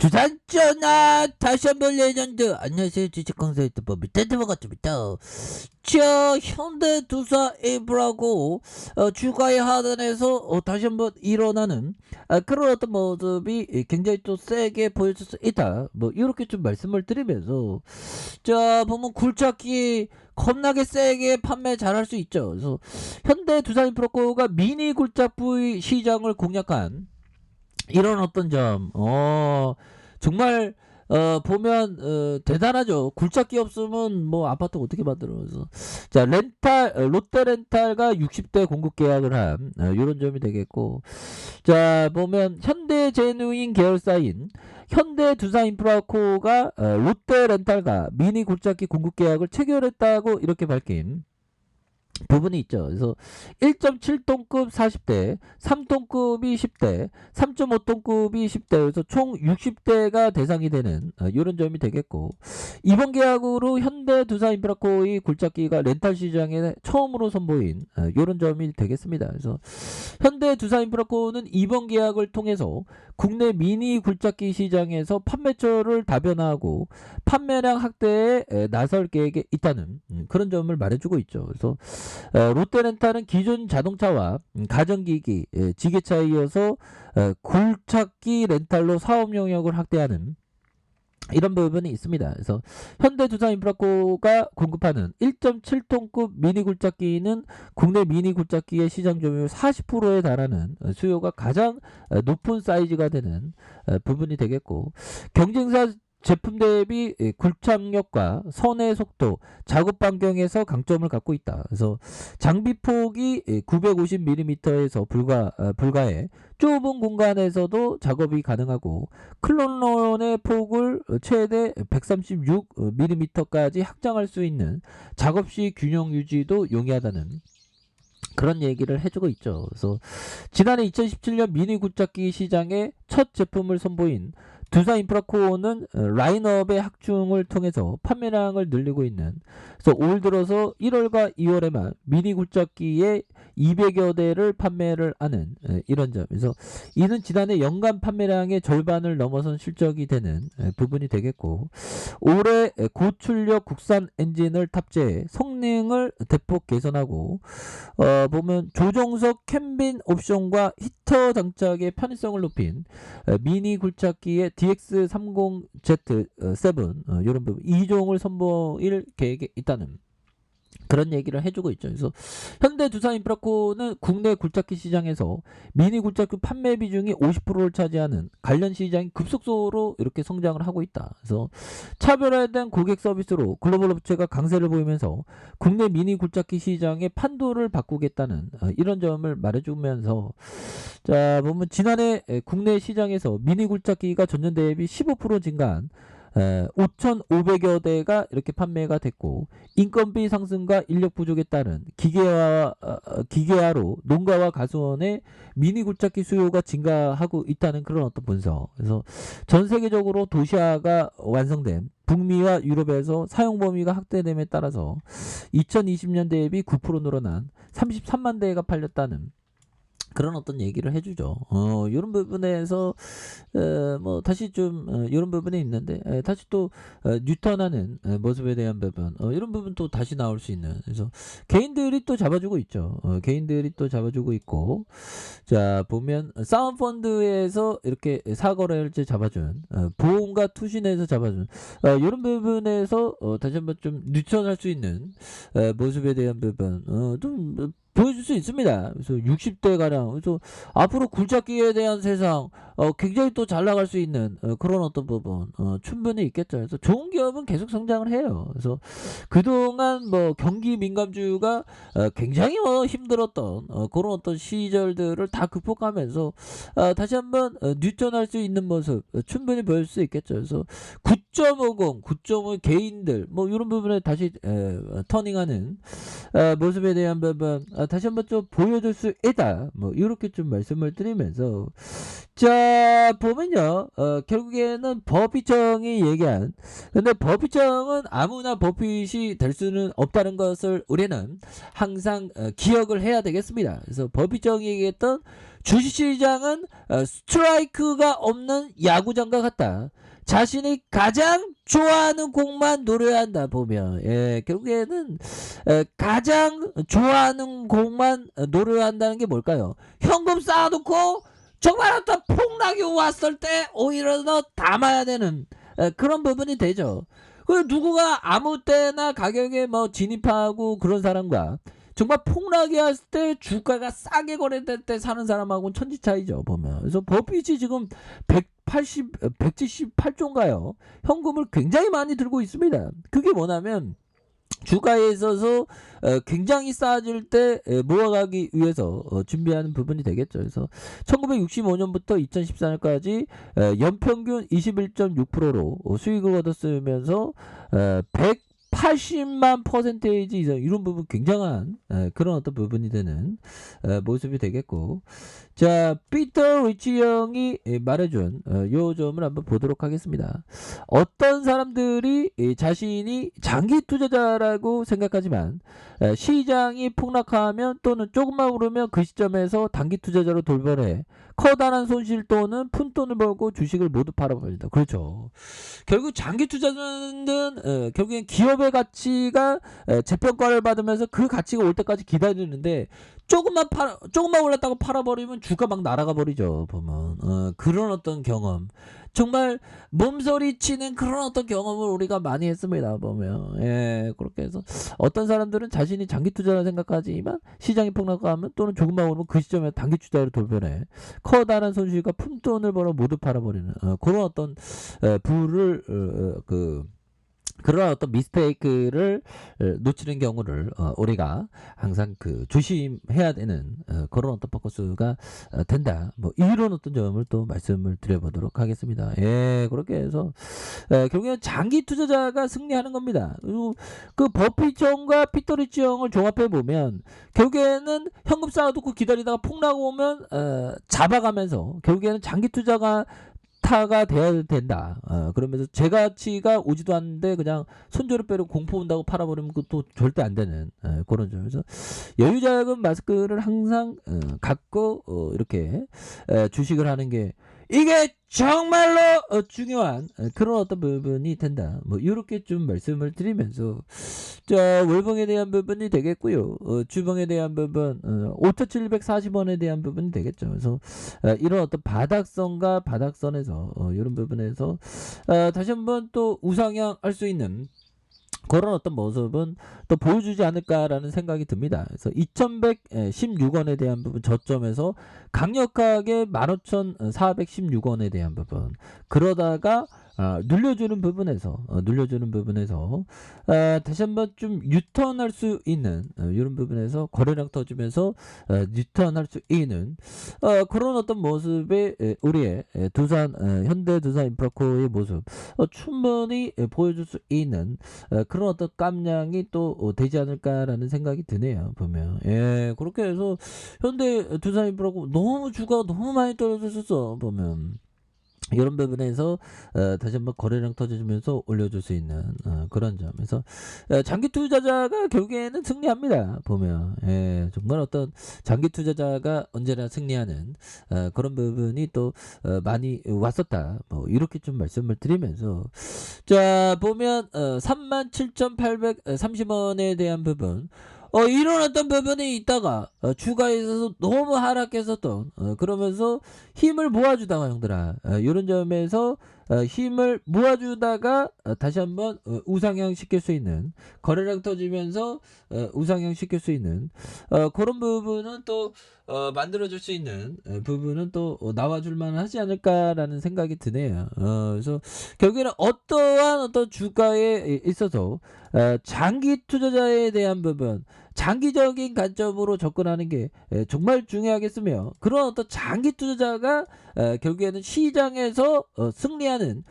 두산 전화 다시 한번 레전드. 안녕하세요, 주식강사 유튜버 밑에서 반갑습니다. 자, 현대 두산 인프라고 주가의 하단에서 다시 한번 일어나는 그런 어떤 모습이 굉장히 또 세게 보여줄 수 있다, 뭐 이렇게 좀 말씀을 드리면서, 자 보면 굴착기 겁나게 세게 판매 잘할 수 있죠. 그래서 현대 두산 인프라코가 미니 굴착기 시장을 공략한 이런 어떤 점, 정말, 보면, 대단하죠. 굴착기 없으면 뭐 아파트 어떻게 만들어서. 자, 렌탈, 롯데 렌탈가 60대 공급 계약을 한, 이런 점이 되겠고. 자, 보면 현대제누인 계열사인 현대 두산 인프라코가 롯데 렌탈과 미니 굴착기 공급 계약을 체결했다고 이렇게 밝힌 부분이 있죠. 그래서 1.7톤급 40대, 3톤급이 10대, 3.5톤급이 10대, 그래서 총 60대가 대상이 되는 이런 점이 되겠고, 이번 계약으로 현대 두산 인프라코의 굴착기가 렌탈 시장에 처음으로 선보인 이런 점이 되겠습니다. 그래서 현대 두산 인프라코는 이번 계약을 통해서 국내 미니 굴착기 시장에서 판매처를 다변화하고 판매량 확대에 나설 계획에 있다는 그런 점을 말해주고 있죠. 그래서 롯데렌탈은 기존 자동차와 가전기기, 지게차에 이어서 굴착기 렌탈로 사업 영역을 확대하는 이런 부분이 있습니다. 그래서 현대 두산 인프라코가 공급하는 1.7톤급 미니 굴착기는 국내 미니 굴착기의 시장 점유율 40%에 달하는 수요가 가장 높은 사이즈가 되는 부분이 되겠고, 경쟁사 제품 대비 굴착력과 선의 속도, 작업 반경에서 강점을 갖고 있다. 그래서 장비 폭이 950mm에서 불가해 좁은 공간에서도 작업이 가능하고, 클론론의 폭을 최대 136mm까지 확장할 수 있는 작업 시 균형 유지도 용이하다는 그런 얘기를 해주고 있죠. 그래서 지난해 2017년 미니 굴착기 시장에 첫 제품을 선보인 두산 인프라코어는 라인업의 확충을 통해서 판매량을 늘리고 있는, 그래서 올 들어서 1월과 2월에만 미니 굴착기의 200여 대를 판매를 하는 이런 점에서, 이는 지난해 연간 판매량의 절반을 넘어선 실적이 되는 부분이 되겠고, 올해 고출력 국산 엔진을 탑재해 성능을 대폭 개선하고, 보면 조종석 캠빈 옵션과 히터 장착의 편의성을 높인 미니 굴착기의 DX30Z7 이런 부분 2종을 선보일 계획에 있다는 그런 얘기를 해주고 있죠. 그래서 현대 두산 인프라코는 국내 굴착기 시장에서 미니 굴착기 판매 비중이 50%를 차지하는 관련 시장이 급속도로 이렇게 성장을 하고 있다. 그래서 차별화된 고객 서비스로 글로벌 업체가 강세를 보이면서 국내 미니 굴착기 시장의 판도를 바꾸겠다는 이런 점을 말해주면서, 자 보면 지난해 국내 시장에서 미니 굴착기가 전년 대비 15% 증가한 5,500여 대가 이렇게 판매가 됐고, 인건비 상승과 인력 부족에 따른 기계화로 농가와 가수원의 미니 굴착기 수요가 증가하고 있다는 그런 어떤 분석. 그래서 전 세계적으로 도시화가 완성된 북미와 유럽에서 사용 범위가 확대됨에 따라서 2020년 대비 9% 늘어난 33만 대가 팔렸다는 그런 어떤 얘기를 해주죠. 이런 부분에서 뭐 다시 좀 이런 부분이 있는데, 다시 또 뉴턴하는 모습에 대한 부분, 이런 부분 또 다시 나올 수 있는, 그래서 개인들이 또 잡아주고 있죠. 개인들이 또 잡아주고 있고, 자 보면 사운펀드에서 이렇게 사거래일제 잡아준, 보험과 투신에서 잡아준 이런 부분에서 다시 한번 좀 뉴턴할 수 있는 모습에 대한 부분 좀 보여줄 수 있습니다. 그래서 60대 가량, 그래서 앞으로 굴착기에 대한 세상 굉장히 또 잘 나갈 수 있는 그런 어떤 부분 충분히 있겠죠. 그래서 좋은 기업은 계속 성장을 해요. 그래서 그동안 뭐 경기 민감주가 굉장히 힘들었던 그런 어떤 시절들을 다 극복하면서 다시 한번 뉴턴할 수 있는 모습 충분히 보일 수 있겠죠. 그래서 9.50, 9.5 개인들 뭐 이런 부분에 다시 터닝하는 모습에 대한 부분 다시 한번 좀 보여줄 수 있다, 뭐 이렇게 좀 말씀을 드리면서, 자 보면요, 결국에는 법이청이 얘기한, 근데 법이청은 아무나 법이시 될 수는 없다는 것을 우리는 항상 기억을 해야 되겠습니다. 그래서 법이청이 얘기했던 주식시장은 스트라이크가 없는 야구장과 같다. 자신이 가장 좋아하는 공만 노려야 한다 보면 결국에는 가장 좋아하는 공만 노려야 한다는 게 뭘까요? 현금 쌓아놓고 정말 어떤 폭락이 왔을 때 오히려 더 담아야 되는 그런 부분이 되죠. 그 누구가 아무 때나 가격에 뭐 진입하고 그런 사람과 정말 폭락이 왔을 때 주가가 싸게 거래될 때 사는 사람하고는 천지 차이죠 보면. 그래서 버핏이 지금 178조인가요? 현금을 굉장히 많이 들고 있습니다. 그게 뭐냐면 주가에 있어서 굉장히 싸질 때 모아가기 위해서 준비하는 부분이 되겠죠. 그래서 1965년부터 2014년까지 연평균 21.6%로 수익을 얻었으면서 180만 퍼센테이지 이상 이런 부분 굉장한 그런 어떤 부분이 되는 모습이 되겠고, 자 피터 리치 형이 말해준 요 점을 한번 보도록 하겠습니다. 어떤 사람들이 자신이 장기 투자자라고 생각하지만 시장이 폭락하면 또는 조금만 오르면 그 시점에서 단기 투자자로 돌변해 커다란 손실 또는 푼돈을 벌고 주식을 모두 팔아버린다. 그렇죠. 결국 장기 투자자는 결국엔 기업의 가치가 재평가를 받으면서 그 가치가 올 때까지 기다리는데 조금만 올랐다고 팔아버리면 주가 막 날아가 버리죠 보면. 그런 어떤 경험, 정말 몸서리 치는 그런 어떤 경험을 우리가 많이 했습니다 보면. 그렇게 해서 어떤 사람들은 자신이 장기 투자라 생각하지만 시장이 폭락하면 또는 조금만 오르면 그 시점에 단기 투자로 돌변해 커다란 손실과 푼돈을 벌어 모두 팔아버리는 그런 어떤 부를 그런 어떤 미스테이크를 놓치는 경우를 우리가 항상 조심해야 되는 그런 어떤 포커스가 된다. 뭐 이런 어떤 점을 또 말씀을 드려보도록 하겠습니다. 그렇게 해서 결국에는 장기 투자자가 승리하는 겁니다. 그리고 그 버핏 형과 피터 리치 형을 종합해 보면 결국에는 현금 쌓아두고 기다리다가 폭락 오면 잡아가면서 결국에는 장기 투자가 타가 돼야 된다. 그러면서 제 가치가 오지도 않는데 그냥 손절을 빼고 공포 온다고 팔아버리면 그것도 절대 안 되는 그런 점에서 여유자금 마스크를 항상 갖고 이렇게 주식을 하는 게 이게 정말로 중요한 그런 어떤 부분이 된다. 뭐 이렇게 좀 말씀을 드리면서 자 월봉에 대한 부분이 되겠고요. 주봉에 대한 부분 5,740원에 대한 부분이 되겠죠. 그래서 이런 어떤 바닥선과 바닥선에서 이런 부분에서 다시 한번 또 우상향 할 수 있는 그런 어떤 모습은 또 보여주지 않을까라는 생각이 듭니다. 그래서 2116원에 대한 부분 저점에서 강력하게 15,416원에 대한 부분 그러다가 눌려주는 부분에서 다시 한번 좀 유턴할 수 있는 이런 부분에서 거래량 터지면서 유턴할 수 있는 그런 어떤 모습의 우리의 현대 두산 인프라코의 모습 충분히 보여줄 수 있는 그런 어떤 깜냥이 또 되지 않을까라는 생각이 드네요 보면. 그렇게 해서 현대 두산 인프라코 너무 주가가 너무 많이 떨어졌었어 보면. 이런 부분에서 다시 한번 거래량 터져주면서 올려줄 수 있는 그런 점에서 장기 투자자가 결국에는 승리합니다 보면. 정말 어떤 장기 투자자가 언제나 승리하는 그런 부분이 또 많이 왔었다. 뭐 이렇게 좀 말씀을 드리면서 자 보면 37,830원에 대한 부분 이런 어떤 부분이 있다가 주가에 있어서 너무 하락했었던 그러면서 힘을 모아주다가 형들아 이런 점에서 힘을 모아주다가 다시 한번 우상향 시킬 수 있는 거래량 터지면서 우상향 시킬 수 있는 그런 부분은 또 만들어줄 수 있는 부분은 또 나와줄만 하지 않을까라는 생각이 드네요. 그래서 결국에는 어떠한 어떤 주가에 있어서 장기 투자자에 대한 부분 장기적인 관점으로 접근하는 게 정말 중요하겠으며 그런 어떤 장기 투자자가 결국에는 시장에서 승리하는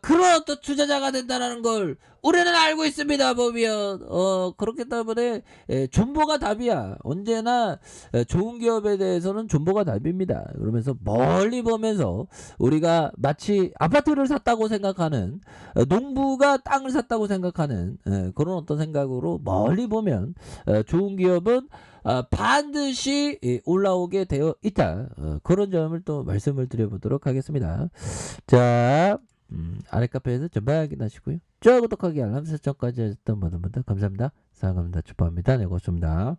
그런 어떤 투자자가 된다라는 걸 우리는 알고 있습니다. 보면 그렇기 때문에 존버가 답이야. 언제나 좋은 기업에 대해서는 존버가 답입니다. 그러면서 멀리 보면서 우리가 마치 아파트를 샀다고 생각하는 농부가 땅을 샀다고 생각하는 그런 어떤 생각으로 멀리 보면 좋은 기업은 반드시 올라오게 되어 있다. 그런 점을 또 말씀을 드려보도록 하겠습니다. 자, 아랫카페에서 전방 확인하시고요. 좋아요, 구독하기, 알람 설정까지 해주셨던 모든 분들 감사합니다. 사랑합니다. 축복합니다. 네, 고맙습니다.